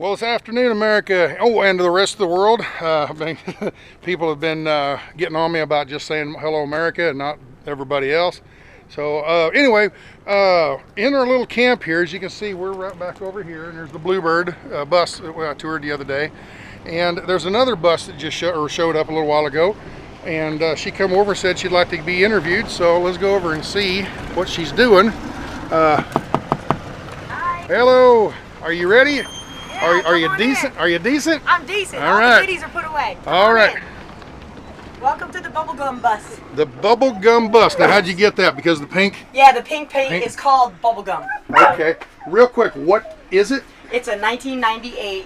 Well, it's afternoon, America. Oh, and to the rest of the world. People have been getting on me about just saying hello, America, and not everybody else. So anyway, in our little camp here, as you can see, we're right back over here, and there's the Bluebird bus that I toured the other day. And there's another bus that just showed up a little while ago. And she come over and said she'd like to be interviewed. So let's go over and see what she's doing. Hi. Hello. Are you ready? Yeah, are you decent? Are you decent? I'm decent. All right. The goodies are put away. All right. Welcome to the Bubblegum Bus. The Bubblegum Bus. Now, how'd you get that? Because the pink? Yeah, the pink paint is called Bubblegum. Okay. Real quick, what is it? It's a 1998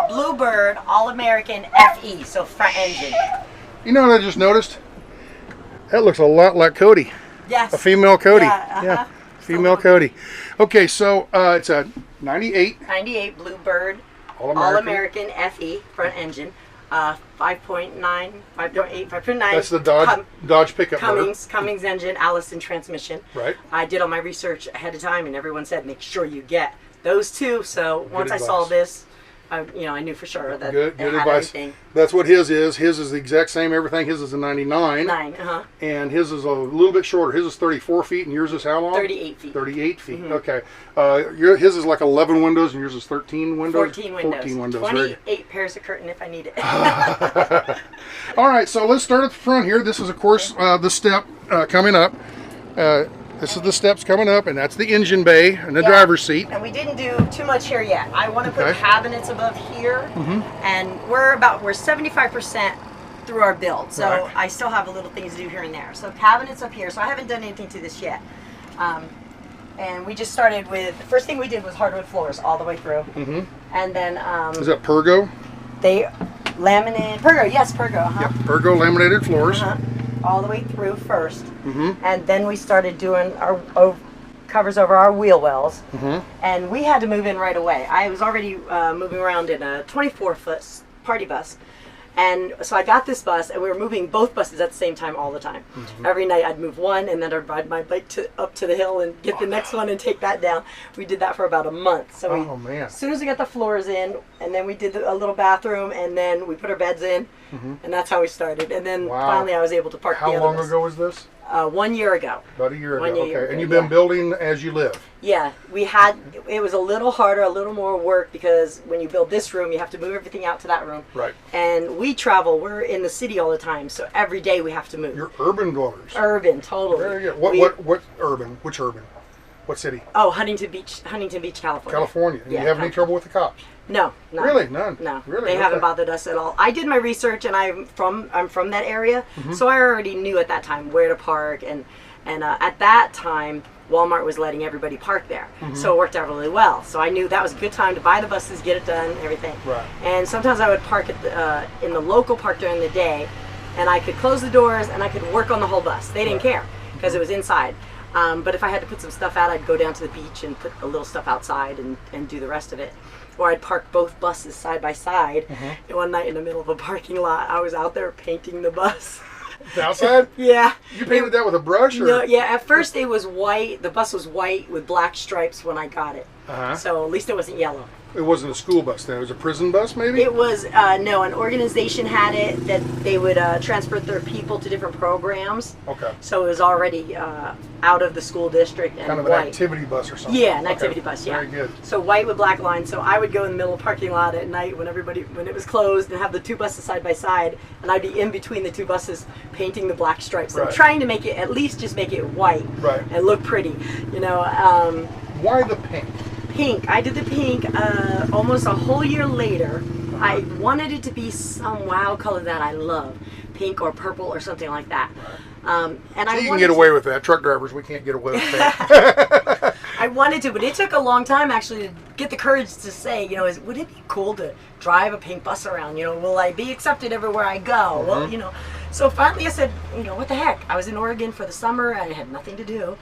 Bluebird All-American FE, so front engine. You know what I just noticed? That looks a lot like Cody. Yes. A female Cody. Yeah, yeah. Female Cody. Okay, so it's a 98 Bluebird All-American FE front engine, 5.9, 5.8, 5.9. That's the Dodge pickup motor. Cummins engine, Allison transmission. Right. I did all my research ahead of time, and everyone said make sure you get those two. So once I saw this, I knew for sure that good it had advice. everything. That's what his is. His is the exact same everything. His is a 99. And his is a little bit shorter. His is 34 feet, and yours is how long? 38 feet. 38 feet. Okay. His is like 11 windows, and yours is 13 windows. 14 windows. 14 windows. 28 pairs of curtain if I need it. All right. So let's start at the front here. This is, of course, the step coming up. This is the steps coming up, and that's the engine bay and the driver's seat. And we didn't do too much here yet. I want to put cabinets above here, and we're 75% through our build, so I still have a little things to do here and there. So cabinets up here. So I haven't done anything to this yet. And we just started with, the first thing we did was hardwood floors all the way through. And then is that Pergo? They laminated Pergo, yes, Pergo. Yep, Pergo laminated floors. All the way through first, and then we started doing our covers over our wheel wells, and we had to move in right away. I was already moving around in a 24-foot party bus, and so I got this bus, and we were moving both buses at the same time all the time. Every night I'd move one, and then I'd ride my bike up to the hill and get the next one and take that down. We did that for about a month. So as soon as we got the floors in, and then we did a little bathroom, and then we put our beds in, and that's how we started. And then finally I was able to park the other bus. How long ago was this? 1 year ago. About a year ago, okay. And you've been building as you live? Yeah, it was a little harder, a little more work, because when you build this room, you have to move everything out to that room. Right. And we travel, we're in the city all the time, so every day we have to move. You're urban dwellers? Urban, totally. Very good. What urban? Which urban? What city? Oh, Huntington Beach, California. California. And you have any trouble with the cops? No, none. Really? None? No. Really? They haven't bothered us at all. I did my research, and I'm from that area, so I already knew at that time where to park, and at that time Walmart was letting everybody park there, so it worked out really well. So I knew that was a good time to buy the buses, get it done, everything. Right. And sometimes I would park in the local park during the day, and I could close the doors and I could work on the whole bus. They didn't care because it was inside. But if I had to put some stuff out, I'd go down to the beach and put a little stuff outside and do the rest of it. Or I'd park both buses side by side. And one night in the middle of a parking lot, I was out there painting the bus. Outside? Yeah. You painted that with a brush? Or? No, yeah, at first it was white. The bus was white with black stripes when I got it. So at least it wasn't yellow. It wasn't a school bus then, it was a prison bus maybe? It was, no, an organization had it that they would transfer their people to different programs. Okay. So it was already out of the school district and kind of white. An activity bus or something? Yeah, an activity bus, yeah. Very good. So white with black lines. So I would go in the middle of the parking lot at night when it was closed, and have the two buses side by side, and I'd be in between the two buses painting the black stripes. I'm trying to make it, at least just make it white and look pretty, you know. Why the pink? Pink. I did the pink almost a whole year later. I wanted it to be some wow color that I love, pink or purple or something like that. And you can get away with that. Truck drivers, we can't get away with that. I wanted to, but it took a long time actually to get the courage to say, you know, would it be cool to drive a pink bus around? You know, will I be accepted everywhere I go? Well, you know. So finally I said, you know, what the heck? I was in Oregon for the summer, I had nothing to do,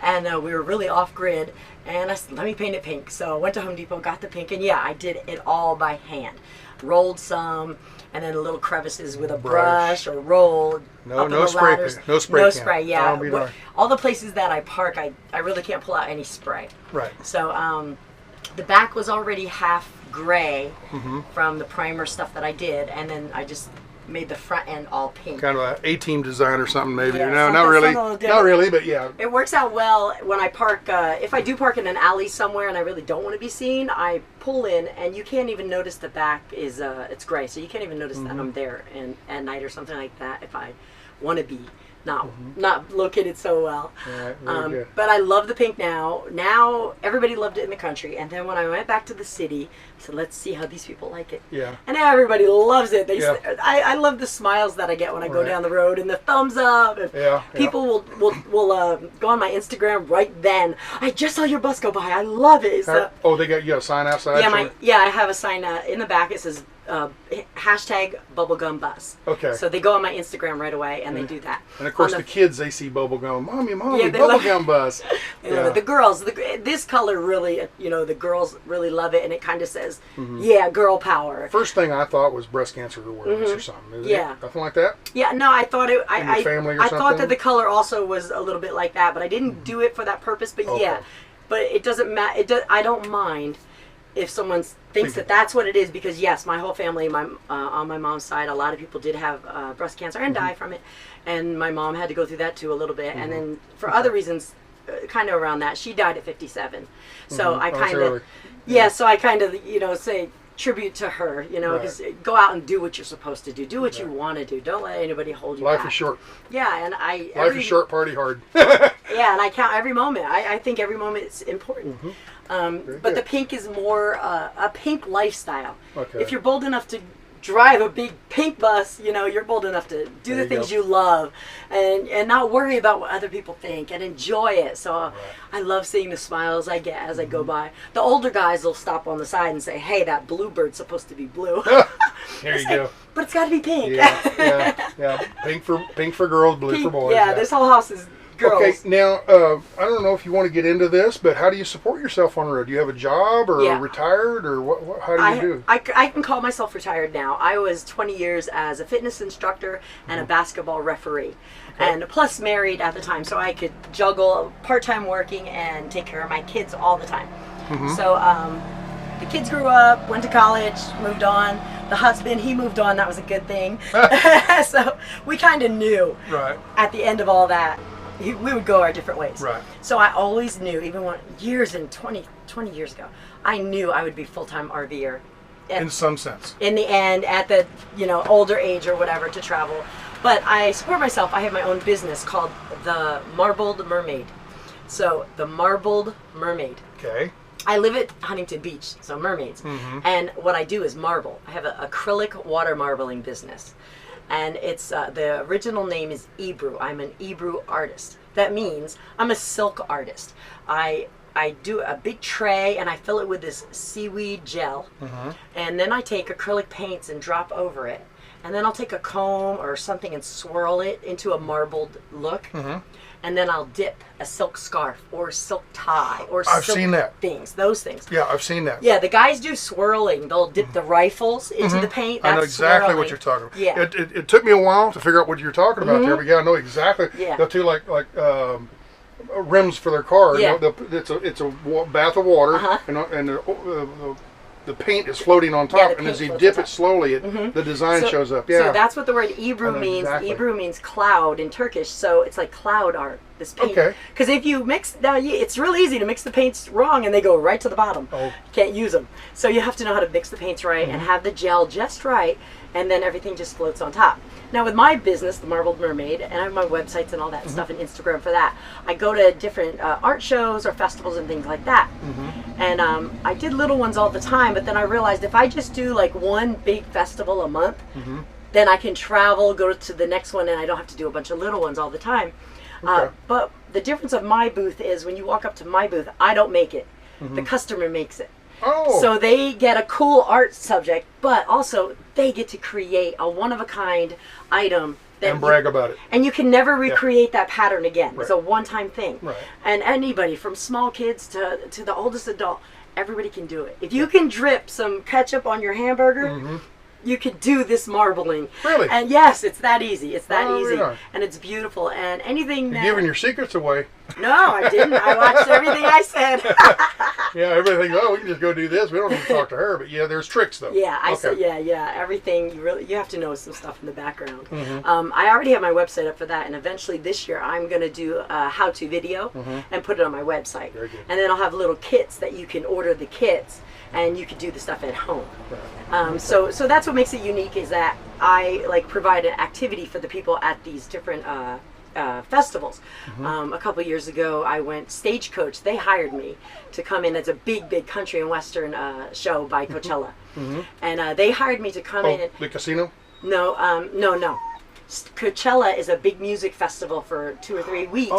and we were really off grid, and I said, let me paint it pink. So I went to Home Depot, got the pink, and yeah, I did it all by hand. Rolled some, and then little crevices with a brush or rolled. No spray. No spray. No spray, yeah. All the places that I park, I really can't pull out any spray. Right. So the back was already half gray from the primer stuff that I did, and then I just made the front end all pink. Kind of an A-team design or something, maybe. Yeah, No, not really. Not really, but yeah. It works out well when I park. If I do park in an alley somewhere and I really don't want to be seen, I pull in, and you can't even notice the back is it's gray, so you can't even notice that I'm there at night or something like that if I want to be not located so well. Right, but I love the pink now. Now everybody loved it in the country, and then when I went back to the city, I said, let's see how these people like it. Yeah. And now everybody loves it. I love the smiles that I get when I go down the road, and the thumbs up. And people will go on my Instagram right then. I just saw your bus go by. I love it. So, they got you a sign outside? Yeah, I have a sign in the back. It says hashtag Bubblegum Bus. Okay. So they go on my Instagram right away and they do that. And of course the kids, they see bubblegum. Mommy, Bubblegum Bus. The girls, this color really, the girls really love it, and it kind of says, yeah, girl power. First thing I thought was breast cancer awareness or something. Is it nothing like that? Yeah, no, I thought it. I thought that the color also was a little bit like that, but I didn't do it for that purpose. But but it doesn't matter. I don't mind if someone thinks that that's what it is, because yes, my whole family, on my mom's side, a lot of people did have breast cancer and die from it, and my mom had to go through that too a little bit, and then for other reasons, kind of around that, she died at 57. So I kind of, so I kind of, say tribute to her, because go out and do what you're supposed to do. Do what you want to do. Don't let anybody hold you back. Life is short. Yeah, and life is short, party hard. Yeah, and I count every moment. I think every moment is important. But the pink is more a pink lifestyle. Okay. If you're bold enough to drive a big pink bus, you're bold enough to do the things you love and not worry about what other people think and enjoy it. So I love seeing the smiles I get as I go by. The older guys will stop on the side and say, hey, that bluebird's supposed to be blue. There you go. But it's got to be pink. Yeah. Pink for girls, blue for boys. Yeah, this whole house is girls. Okay, now, I don't know if you want to get into this, but how do you support yourself on the road? Do you have a job or retired, or what how do you do? I can call myself retired now. I was 20 years as a fitness instructor and a basketball referee, and plus married at the time, so I could juggle part-time working and take care of my kids all the time. So the kids grew up, went to college, moved on. The husband, he moved on. That was a good thing. So we kind of knew at the end of all that, we would go our different ways. Right. So I always knew, even when 20 years ago, I knew I would be full-time RVer. In some sense. In the end, at the older age or whatever, to travel. But I support myself. I have my own business called the Marbled Mermaid. So the Marbled Mermaid. Okay. I live at Huntington Beach, so mermaids. And what I do is marble. I have an acrylic water marbling business. And it's the original name is Ebru. I'm an Ebru artist. That means I'm a silk artist. I do a big tray and I fill it with this seaweed gel, and then I take acrylic paints and drop over it, and then I'll take a comb or something and swirl it into a marbled look, and then I'll dip a silk scarf or silk tie or silk things, those things. Yeah, I've seen that. Yeah, the guys do swirling. They'll dip the rifles into the paint. I know exactly what you're talking about. Yeah. It took me a while to figure out what you're talking about there, but yeah, I know exactly. Yeah. They'll do like rims for their car. Yeah. It's a bath of water, and the paint is floating on top, and as you dip it slowly, the design shows up. Yeah. So that's what the word Ebru means. Exactly. Ebru means cloud in Turkish, so it's like cloud art, this paint. Okay. Because if you mix, it's real easy to mix the paints wrong and they go right to the bottom. Oh. You can't use them. So you have to know how to mix the paints right and have the gel just right, and then everything just floats on top. Now with my business, the Marbled Mermaid, and I have my websites and all that stuff and Instagram for that, I go to different art shows or festivals and things like that. And I did little ones all the time, but then I realized if I just do like one big festival a month, then I can travel, go to the next one, and I don't have to do a bunch of little ones all the time. But the difference of my booth is when you walk up to my booth, I don't make it. The customer makes it. Oh. So they get a cool art subject, but also they get to create a one-of-a-kind item. And brag about it. And you can never recreate that pattern again. It's a one-time thing. Right. And anybody, from small kids to the oldest adult, everybody can do it. If you can drip some ketchup on your hamburger, you could do this marbling. Really? And yes, it's that easy. It's that easy. Right. And it's beautiful. And anything You're giving your secrets away. No, I didn't. I watched everything I said. Yeah, everybody thinks, oh, we can just go do this. We don't need to talk to her. But yeah, there's tricks though. Yeah, I said, yeah. Everything you have to know some stuff in the background. I already have my website up for that, and eventually this year I'm going to do a how-to video and put it on my website. Very good. And then I'll have little kits that you can order the kits, and you can do the stuff at home. Right. So that's what makes it unique, is that I like provide an activity for the people at these different festivals. A couple years ago, I went Stagecoach. They hired me to come in. It's a big country and western show by Coachella, and they hired me to come in. The casino? No, no. Coachella is a big music festival for 2 or 3 weeks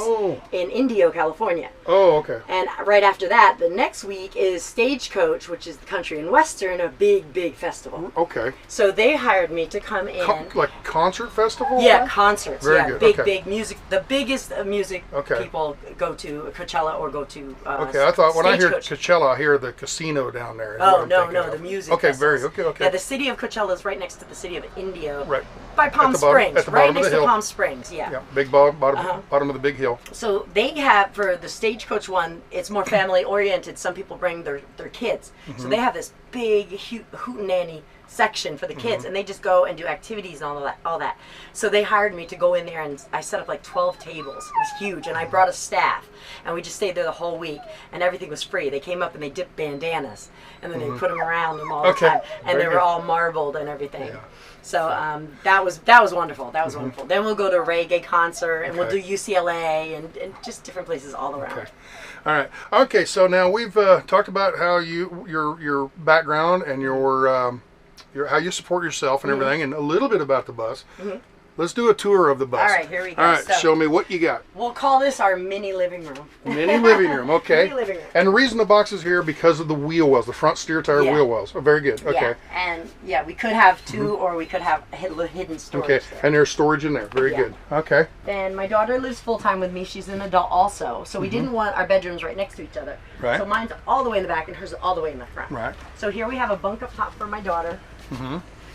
in Indio, California. Oh, okay. And right after that, the next week is Stagecoach, which is the country and western, a big festival. Okay. So they hired me to come in. Like concert festival? Yeah, concerts. Very yeah, good. big music. The biggest music people go to Coachella or go to. Okay, I thought when I hear Stagecoach. Coachella, I hear the casino down there. Oh no, the music. Okay, festivals. okay. Yeah, the city of Coachella is right next to the city of Indio. Right. By Palm Springs, right next to Palm Springs. Yeah. Yeah, big bottom of the big hill. So they have, for the Stagecoach one, it's more family oriented. Some people bring their kids. So they have this big hootenanny section for the kids, and they just go and do activities and all that. So they hired me to go in there, and I set up like 12 tables. It was huge, and I brought a staff, and we just stayed there the whole week, and everything was free. They came up and they dipped bandanas, and then they put them around them all the time, and they were all marbled and everything. Yeah. So that was wonderful. That was wonderful. Then we'll go to a reggae concert, and we'll do UCLA and just different places all around. Okay. All right. Okay. So now we've talked about how your background and your how you support yourself and everything, and a little bit about the bus. Let's do a tour of the bus. All right, here we go. All right, so, show me what you got. We'll call this our mini living room. Mini living room, okay. Mini living room. And the reason the box is here because of the wheel wells, the front steer tire wheel wells. Oh, very good. Okay. Yeah. And we could have two, or we could have a hidden storage. Okay, there. and there's storage in there. Very good. Okay. Then my daughter lives full time with me. She's an adult also, so we didn't want our bedrooms right next to each other. Right. So mine's all the way in the back, and hers all the way in the front. Right. So here we have a bunk up top for my daughter.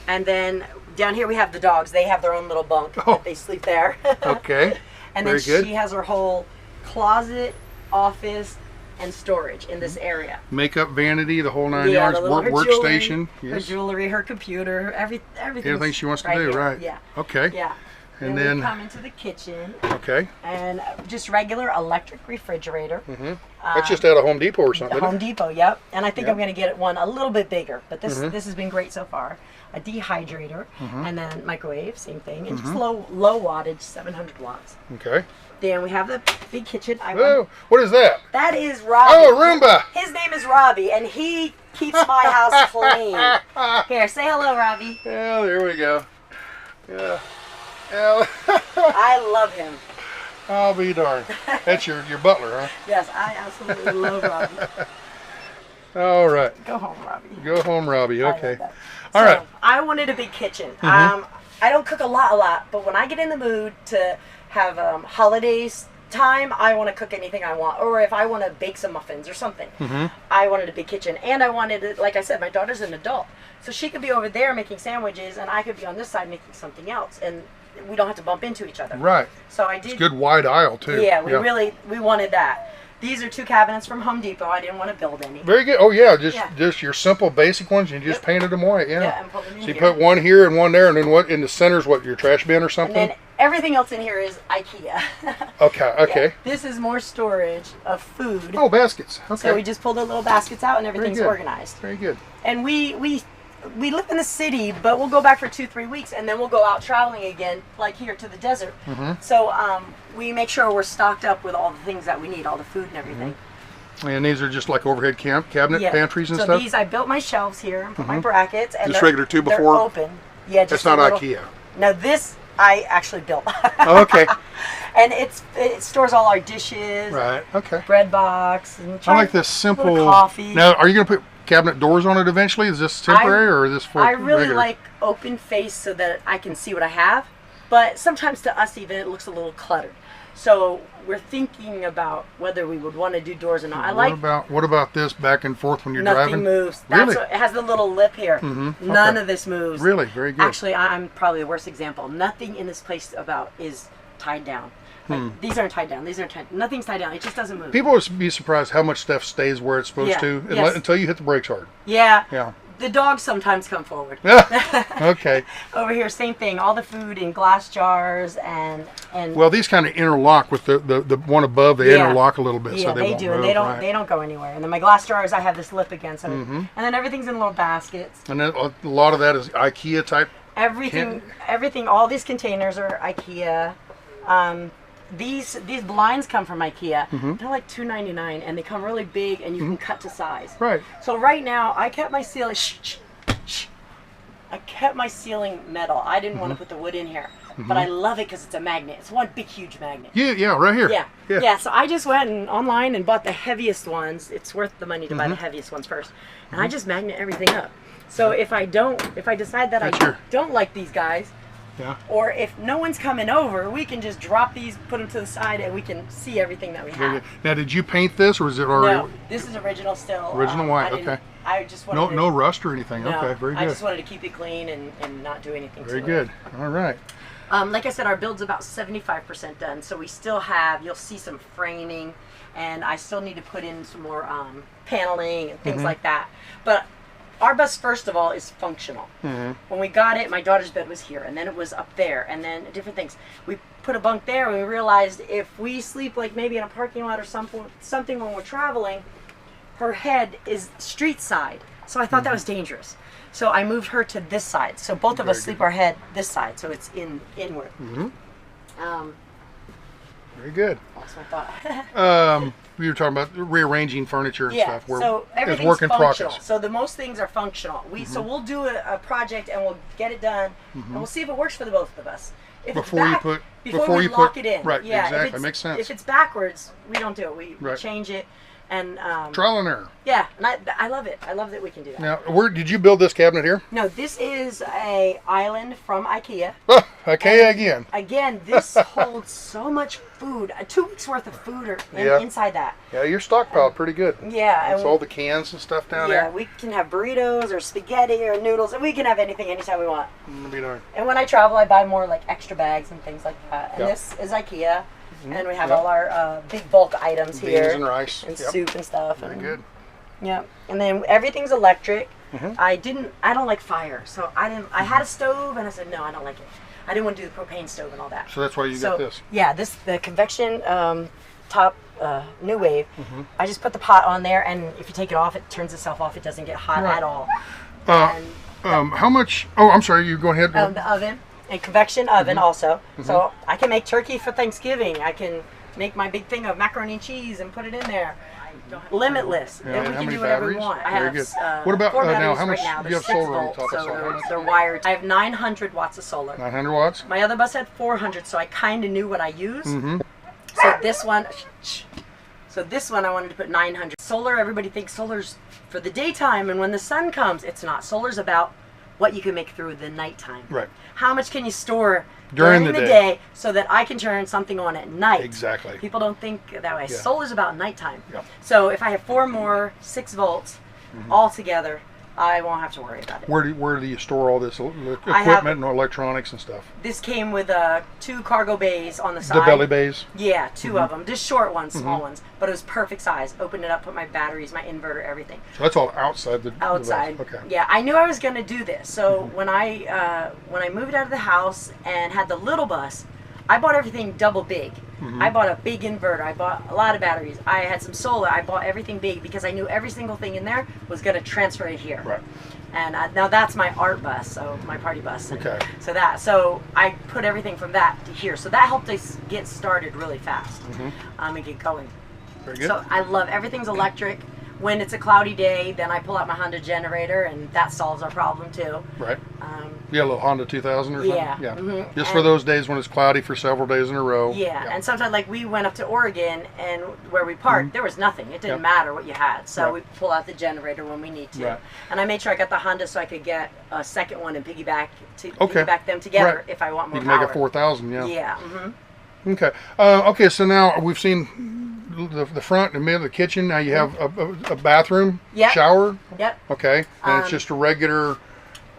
And then down here we have the dogs. They have their own little bunk. That they sleep there. Okay. And very then good. she has her whole closet, office, and storage in this area. Makeup, vanity, the whole 9 yards. Her Workstation. Jewelry, her jewelry, her computer, everything. Everything she wants to do, here. right? Yeah. Okay. Yeah. And then then we come into the kitchen. Okay. And just regular electric refrigerator. That's just out of Home Depot or something. Home Depot, yep. And I think I'm going to get one a little bit bigger, but this has been great so far. A dehydrator, and then microwave, same thing, and just low wattage, 700 watts. Okay. Then we have the big kitchen. Oh, what is that? That is Robbie. Oh, Roomba. His name is Robbie, and he keeps my house clean. Here, say hello, Robbie. Yeah, there we go. Yeah. Yeah. I love him. I'll be darned. That's your butler, huh? Yes, I absolutely love Robbie. All right. Go home, Robbie. Go home, Robbie. Okay. All right. I wanted a big kitchen. I don't cook a lot, but when I get in the mood to have holidays time, I want to cook anything I want. Or if I want to bake some muffins or something, I wanted a big kitchen. And I wanted it, like I said, my daughter's an adult. So she could be over there making sandwiches, and I could be on this side making something else. And we don't have to bump into each other. Right. So I did. It's good wide aisle, too. Yeah, we wanted that. These are 2 cabinets from Home Depot. I didn't want to build any. Very good. Oh yeah, just your simple basic ones. You just painted them white. Yeah. Yeah, and put them in so you here. put one here and one there, and then what in the center's what, your trash bin or something? And then everything else in here is IKEA. Okay. Okay. Yeah. This is more storage of food. Oh, baskets. Okay. So we just pulled our little baskets out, and everything's organized. Very good. And we live in the city, but we'll go back for 2-3 weeks, and then we'll go out traveling again, like here to the desert. So we make sure we're stocked up with all the things that we need, all the food and everything. And these are just like overhead cabinet pantries and stuff? So these, I built my shelves here and put my brackets. And just regular 2x4? They're open. Yeah, just that's not IKEA. No, this I actually built. Oh, okay. And it stores all our dishes. Right, okay. Bread box. And I like this simple. Coffee. Now, are you going to put cabinet doors on it eventually? Is this temporary or is this for I really regular? like open face so that I can see what I have. but sometimes to us even it looks a little cluttered. So we're thinking about whether we would want to do doors or not. I like. What about this back and forth when you're nothing driving? Nothing moves. Really? That's what, it has the little lip here. None of this moves. Really, very good. Actually, I'm probably the worst example. Nothing in this place is tied down. Like, these aren't tied down. These aren't tied. Nothing's tied down. It just doesn't move. People would be surprised how much stuff stays where it's supposed to until you hit the brakes hard. Yeah. Yeah. The dogs sometimes come forward. Okay. Over here, same thing. All the food in glass jars and. Well, these kind of interlock with the one above. They interlock a little bit, yeah, so they won't do, move, and they don't go anywhere. And then my glass jars, I have this lip against them, and then everything's in little baskets. And then a lot of that is IKEA type. Everything. All these containers are IKEA. These blinds come from IKEA. They're like $2.99, and they come really big, and you can cut to size. Right. So right now, I kept my ceiling. I kept my ceiling metal. I didn't want to put the wood in here, but I love it because it's a magnet. It's one big, huge magnet. Yeah, right here. Yeah. So I just went online and bought the heaviest ones. It's worth the money to buy the heaviest ones first, and I just magnet everything up. So if I decide that I don't like these guys. Yeah. Or if no one's coming over, we can just drop these, put them to the side, and we can see everything that we have. Now, did you paint this, or is it already? No, this is original still. Original white. Okay. I just wanted no rust or anything. No, okay, very good. I just wanted to keep it clean and not do anything. Very good. All right. Like I said, our build's about 75% done, so we still have. You'll see some framing, and I still need to put in some more paneling and things like that. But our bus, first of all, is functional. When we got it, my daughter's bed was here, and then it was up there, and then different things. We put a bunk there, and we realized if we sleep like maybe in a parking lot or something when we're traveling, her head is street side. So I thought that was dangerous. So I moved her to this side. So both of us sleep our head this side, so it's inward. Very good. That's my thought. We were talking about rearranging furniture and stuff. So everything's work in functional. progress. So the most things are functional. So we'll do a project and we'll get it done, and we'll see if it works for the both of us. If before we lock it in. Right, yeah, exactly. Makes sense. If it's backwards, we don't do it. We change it. And trial and error. Yeah, and I love it. I love that we can do that. Now, where did you build this cabinet here? No, this is a island from IKEA. IKEA again. Again, this holds so much food. 2 weeks worth of food inside that. Yeah, you're stockpiled pretty good. Yeah. That's all the cans and stuff down there. Yeah, we can have burritos or spaghetti or noodles, and we can have anything anytime we want. Be darn. And when I travel, I buy more like extra bags and things like that. And this is IKEA. And we have all our big bulk items here. Beans and rice. And soup and stuff. Very good. Yeah. And then everything's electric. I don't like fire. So I had a stove and I said, no, I don't like it. I didn't want to do the propane stove and all that. So that's why you got this. Yeah, the convection top New Wave. I just put the pot on there, and if you take it off, it turns itself off. It doesn't get hot at all. How much? Oh, I'm sorry. You go ahead. The oven. A convection oven also. So I can make turkey for Thanksgiving. I can make my big thing of macaroni and cheese and put it in there. Limitless. Yeah, and we can do whatever we want. I have what about 4 now? batteries How much right now. do you have solar on top of solar? They're wired. I have 900 watts of solar. 900 watts? My other bus had 400, so I kind of knew what I used. So this one, I wanted to put 900. Solar, everybody thinks solar's for the daytime, and when the sun comes, it's not. Solar's about what you can make through the nighttime. Right. How much can you store during the day so that I can turn something on at night? Exactly. People don't think that way. Yeah. Solar's about nighttime. Yep. So if I have 4 more 6 volts all together, I won't have to worry about it. Where do you store all this equipment and electronics and stuff? This came with 2 cargo bays on the side. The belly bays? Yeah, 2 of them. Just short ones, small ones. But it was perfect size. Opened it up, put my batteries, my inverter, everything. So that's all outside the outside. The okay. Yeah, I knew I was going to do this. So when I moved out of the house and had the little bus, I bought everything double big. I bought a big inverter. I bought a lot of batteries. I had some solar. I bought everything big because I knew every single thing in there was going to transfer it here. Right. And now that's my art bus, so my party bus. Okay. So I put everything from that to here. So that helped us get started really fast and get going. Very good. So I love everything's electric. When it's a cloudy day, then I pull out my Honda generator, and that solves our problem too. Right. Yeah, a little Honda 2000 or something. Yeah. Yeah. Mm-hmm. Just for those days when it's cloudy for several days in a row. Yeah, and sometimes like we went up to Oregon and where we parked, there was nothing. It didn't matter what you had. So we pull out the generator when we need to. Right. And I made sure I got the Honda so I could get a second one and piggyback them together if I want more power. You can make a 4000, yeah. Yeah. Okay. Okay, so now we've seen the front and middle of the kitchen. Now you have a bathroom, shower. Yep. Okay, and it's just a regular.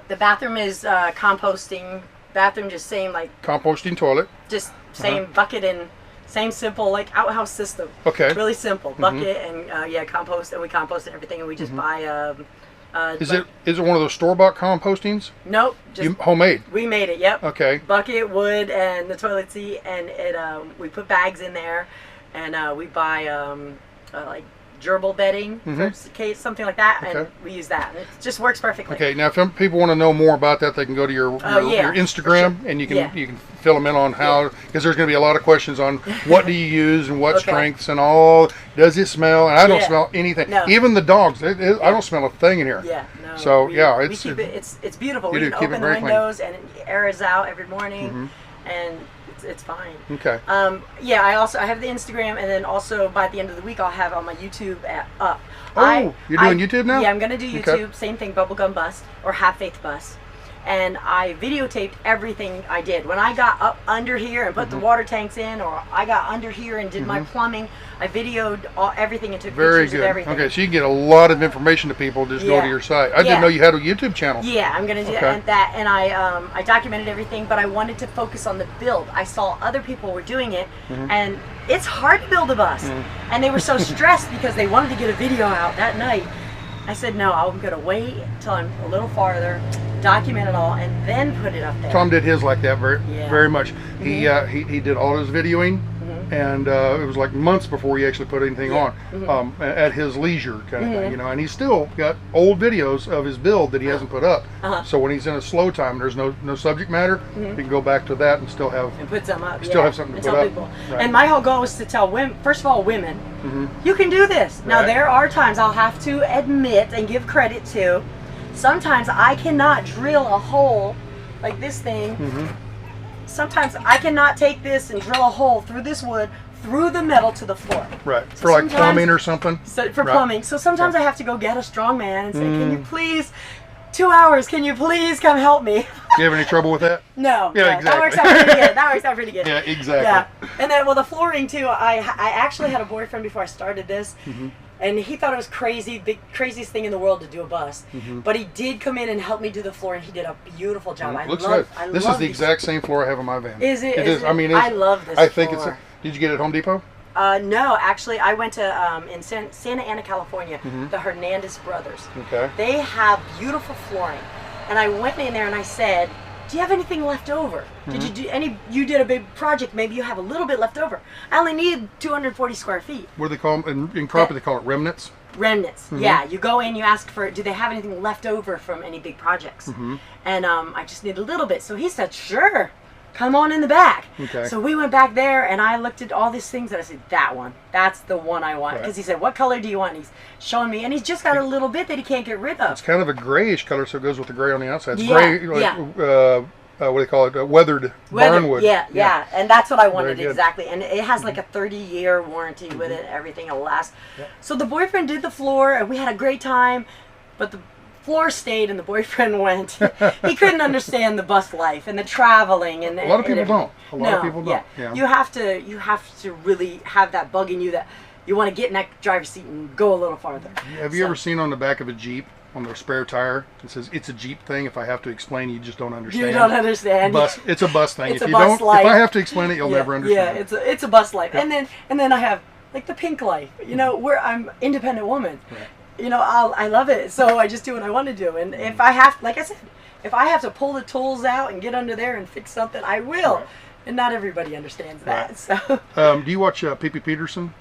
The bathroom is composting. Bathroom just same like. Composting toilet. Just same bucket and same simple like outhouse system. Okay. Really simple bucket and compost, and we compost everything, and we just buy. Is it one of those store-bought compostings? Nope. Just homemade. We made it. Yep. Okay. Bucket, wood, and the toilet seat, and it. We put bags in there, and we buy like gerbil bedding, for case, something like that, and we use that, and it just works perfectly. Okay. Now, if people want to know more about that, they can go to your Instagram, and you can fill them in on how, because there's going to be a lot of questions on what do you use and what strengths and all. Does it smell? And I don't smell anything. No. Even the dogs, I don't smell a thing in here. Yeah. No. So it's beautiful. We can open the windows and it airs out every morning, and it's fine. Okay. I have the Instagram, and then also by the end of the week I'll have on my YouTube up. Oh, you're doing YouTube now? Yeah, I'm gonna do YouTube. Okay. Same thing, Bubblegum Bus or Have Faith Bus. And I videotaped everything I did. When I got up under here and put the water tanks in, or I got under here and did my plumbing, I videoed everything and took pictures of everything. Okay, so you can get a lot of information to people. Just go to your site. I didn't know you had a YouTube channel. Yeah, I'm gonna do that, and I documented everything, but I wanted to focus on the build. I saw other people were doing it, and it's hard to build a bus, and they were so stressed because they wanted to get a video out that night. I said, no, I'm gonna wait until I'm a little farther, document it all, and then put it up there. Tom did his like that very much. He did all his videoing, and it was like months before he actually put anything on, at his leisure kind of thing, and he's still got old videos of his build that he hasn't put up. So when he's in a slow time, there's no subject matter, he can go back to that and still have put some up. Have something to put up. People. Right. And my whole goal was to tell women, first of all, women, you can do this. Now there are times I'll have to admit and give credit to. Sometimes I cannot drill a hole like this thing. Sometimes I cannot take this and drill a hole through this wood, through the metal to the floor. Right. So for like plumbing or something? So for plumbing. So sometimes I have to go get a strong man and say, can you please, 2 hours, can you please come help me? Do you have any trouble with that? No. Yeah, exactly. That works out pretty good. That works out pretty good. Yeah, exactly. Yeah. And then, well, the flooring too, I actually had a boyfriend before I started this. And he thought it was crazy, the craziest thing in the world to do a bus. But he did come in and help me do the floor, and he did a beautiful job. Looks good. This is the exact same floor I have on my van. Is it? It is. I mean, I love this I think floor. Did you get it at Home Depot? No, actually, I went to in Santa Ana, California, the Hernandez brothers. Okay. They have beautiful flooring, and I went in there and I said, do you have anything left over? Did you do you did a big project, maybe you have a little bit left over. I only need 240 square feet. What do they call them? In carpet, they call it remnants? Remnants, yeah. You go in, you ask for, do they have anything left over from any big projects? And I just need a little bit. So he said, sure, come on in the back. Okay. So we went back there, and I looked at all these things, and I said, that one, that's the one I want. Because he said, what color do you want? And he's showing me, and he's just got a little bit that he can't get rid of. It's kind of a grayish color, so it goes with the gray on the outside. It's gray, like, what do they call it? Weathered barnwood. Yeah, and that's what I wanted exactly. And it has like a 30-year warranty with it. Everything will last. So the boyfriend did the floor, and we had a great time, but the floor stayed and the boyfriend went. He couldn't understand the bus life and the traveling, and a lot of people don't. A lot of people don't. Yeah. You have to really have that bug in you that you want to get in that driver's seat and go a little farther. Have you ever seen on the back of a Jeep, on the spare tire, it says it's a Jeep thing? If I have to explain, you just don't understand. You don't understand. It's a bus thing. It's a bus life. If I have to explain it, you'll never understand. Yeah, it's a bus life. And then I have like the pink life. You know, where I'm an independent woman. Right. You know, I love it, so I just do what I want to do. And if I have, like I said, if I have to pull the tools out and get under there and fix something, I will. Right. And not everybody understands that. Right. So. Do you watch Pippi Peterson?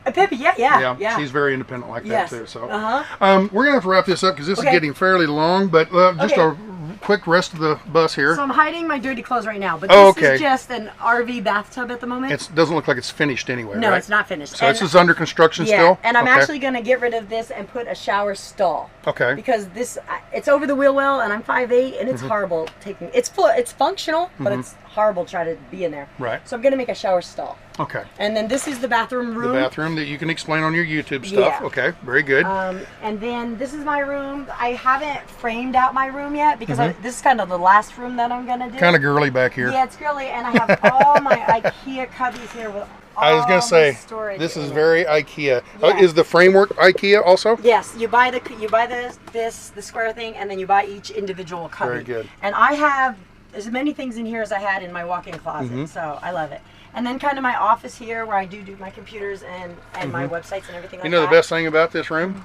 Pippi, yeah. She's very independent like that too. So, we're gonna have to wrap this up because this is getting fairly long. But just a quick rest of the bus here. So I'm hiding my dirty clothes right now, but Oh, this okay. is just an RV bathtub at the moment. It doesn't look like it's finished anyway, No, right? it's not finished. So this is under construction still? And I'm Okay. actually going to get rid of this and put a shower stall. Okay. Because it's over the wheel well, and I'm 5'8", and it's horrible taking. It's functional, but it's horrible trying to be in there. Right. So I'm going to make a shower stall. Okay. And then this is the bathroom room. The bathroom that you can explain on your YouTube stuff. Yeah. Okay, very good. And then this is my room. I haven't framed out my room yet because this is kind of the last room that I'm going to do. Kind of girly back here. Yeah, it's girly, and I have all my IKEA cubbies here with all I was going to say, storage this is in it. very IKEA. Yeah. Is the framework IKEA also? Yes, you buy the square thing, and then you buy each individual cubby. Very good. And I have as many things in here as I had in my walk-in closet, so I love it. And then kind of my office here where I do my computers and my websites and everything like that. You know the best thing about this room?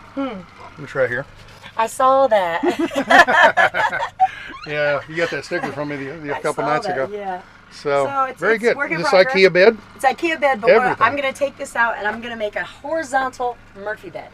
It's right here. I saw that. Yeah, you got that sticker from me a couple nights ago. Yeah. So it's, very it's good. work in This progress. IKEA bed? It's IKEA bed, but Everything. I'm going to take this out and I'm going to make a horizontal Murphy bed.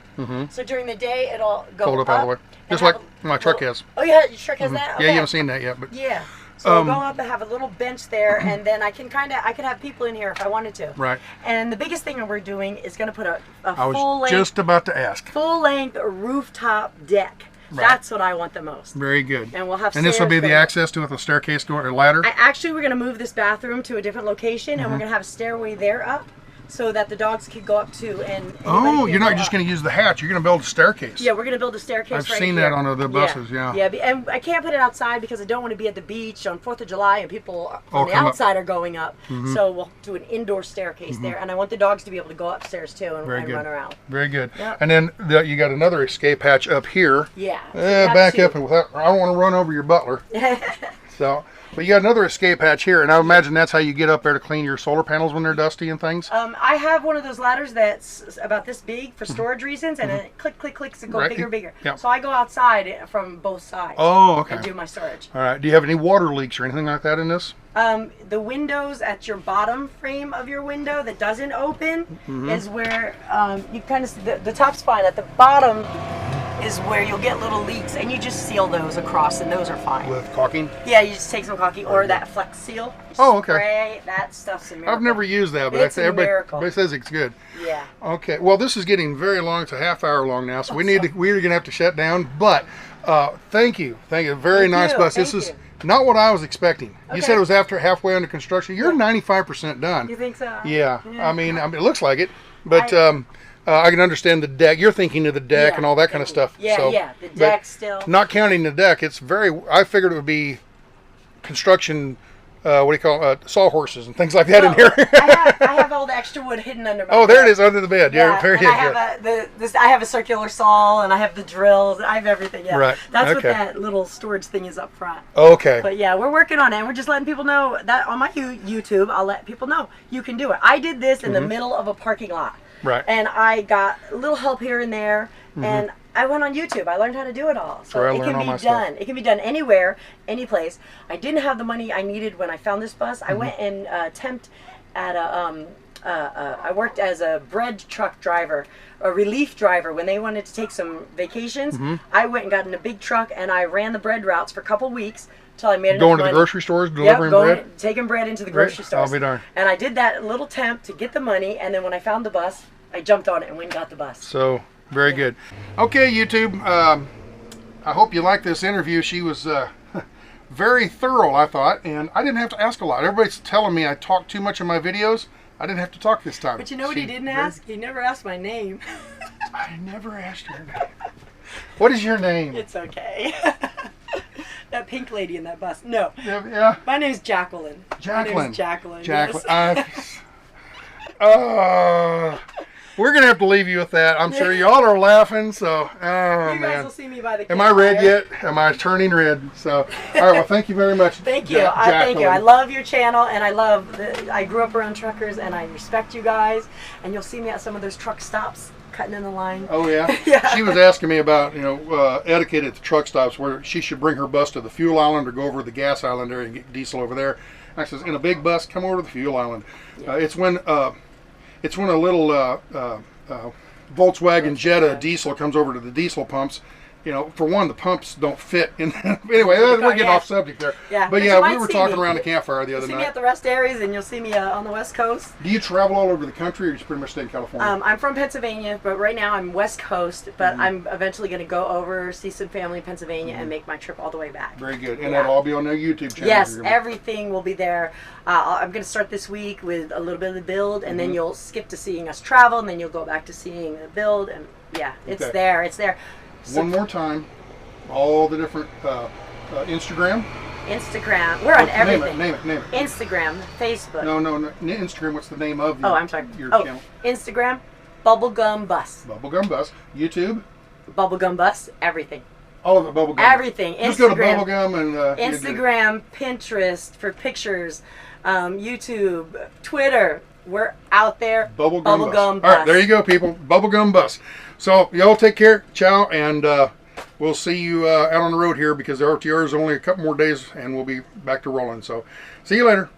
So during the day, it'll go Fold up out of the way. Just like my truck has. Oh, yeah, your truck has that? Yeah, Okay. you haven't seen that yet, but Yeah. So I'll go up and have a little bench there, and then I can have people in here if I wanted to. right. And the biggest thing that we're doing is going to put a I was full-length just about to ask. rooftop deck. Right. That's what I want the most. Very good. And we'll have And this will be stairs the going up. access to it, the staircase going or ladder. Actually, we're going to move this bathroom to a different location, and we're going to have a stairway there up so that the dogs could go up too. And Oh, you're not just going to use the hatch. You're going to build a staircase. Yeah, we're going to build a staircase I've right seen here. that on the buses, yeah. Yeah, and I can't put it outside because I don't want to be at the beach on 4th of July and people on the come up. outside are going up. So we'll do an indoor staircase there, and I want the dogs to be able to go upstairs too and Very good. run around. Very good. Yep. And then you got another escape hatch up here. Yeah. so we have Back two. up and without, I don't want to run over your butler. So, but you got another escape hatch here, and I imagine that's how you get up there to clean your solar panels when they're dusty and things. I have one of those ladders that's about this big for storage reasons, and it click, click, clicks and go Right. bigger, bigger. Yep. So I go outside from both sides Oh, okay. and do my storage. All right. Do you have any water leaks or anything like that in this? The windows at your bottom frame of your window that doesn't open is where you kind of the top's fine. At the bottom is where you'll get little leaks, and you just seal those across, and those are fine. With caulking? Yeah, you just take some caulking or that Flex Seal. You Oh, okay. Spray, that stuff's a miracle. I've never used that, but It's a everybody miracle. says it's good. Yeah. Okay. Well, this is getting very long. It's a half hour long now, so we're going to have to shut down. But thank you. Very nice bus. This is not what I was expecting. You said it was halfway under construction. You're 95% done. You think so? Yeah. I mean, it looks like it, but I can understand the deck. You're thinking of the deck and all that kind of stuff. Yeah, so, the but deck still. Not counting the deck, it's I figured it would be construction. What do you call it? Sawhorses and things like that in here. I have all the extra wood hidden under my Oh, there bed. it is under the bed. Yeah, very and I have a circular saw, and I have the drills. I have everything. Yeah, Right. That's what Okay. that little storage thing is up front. Okay. But yeah, we're working on it. And we're just letting people know that on my YouTube, I'll let people know you can do it. I did this in the middle of a parking lot. Right. And I got a little help here and there, and I went on YouTube. I learned how to do it all. So where I it learned can all be my done. stuff. It can be done anywhere, any place. I didn't have the money I needed when I found this bus. I went and temped at I worked as a bread truck driver, a relief driver when they wanted to take some vacations. I went and got in a big truck and I ran the bread routes for a couple weeks till I made enough Going to money. the grocery stores, delivering bread? Taking bread into the grocery stores. I'll be darned. And I did that little temp to get the money, and then when I found the bus, I jumped on it and went and got the bus. So, very good. Okay, YouTube. I hope you liked this interview. She was very thorough, I thought, and I didn't have to ask a lot. Everybody's telling me I talk too much in my videos. I didn't have to talk this time. But you know what he didn't ask? He never asked my name. I never asked your name. What is your name? It's okay. That pink lady in that bus. No. Yeah. My name's Jacqueline. Jacqueline. My name's Jacqueline. Jacqueline. Yes. We're gonna have to leave you with that. I'm sure y'all are laughing. So, You guys man. will see me by the Am I red campfire. yet? Am I turning red? So, all right. Well, thank you very much. Thank you. Thank you. I love your channel, and I grew up around truckers, and I respect you guys. And you'll see me at some of those truck stops, cutting in the line. Oh yeah. Yeah. She was asking me about etiquette at the truck stops, where she should bring her bus to the fuel island or go over to the gas island area and get diesel over there. I says, in a big bus, come over to the fuel island. It's when a little Volkswagen Jetta diesel comes over to the diesel pumps, you know, for one, the pumps don't fit in. Anyway, we're getting off subject there. Yeah. But yeah, we were talking around the campfire the other You'll see night. me at the rest areas, and you'll see me on the West Coast. Do you travel all over the country, or you pretty much stay in California? I'm from Pennsylvania, but right now I'm West Coast. But I'm eventually going to go over, see some family in Pennsylvania, and make my trip all the way back. Very good. And that'll all be on their YouTube channel. Yes, everything will be there. I'm going to start this week with a little bit of the build, and then you'll skip to seeing us travel, and then you'll go back to seeing the build, and yeah, it's there. It's there. So, one more time, all the different Instagram. We're on everything. Name it. Instagram, Facebook. No. Instagram. What's the name of I'm sorry. Your channel? Instagram, Bubblegum Bus. Bubblegum Bus. YouTube. Bubblegum Bus. Everything. All of it. Bubblegum. Everything. Just go to Bubblegum and Instagram, Pinterest for pictures, YouTube, Twitter. We're out there. Bubblegum Bus. All right, there you go, people. Bubblegum Bus. So y'all take care. Ciao, and we'll see you out on the road here because the RTR is only a couple more days, and we'll be back to rolling. So see you later.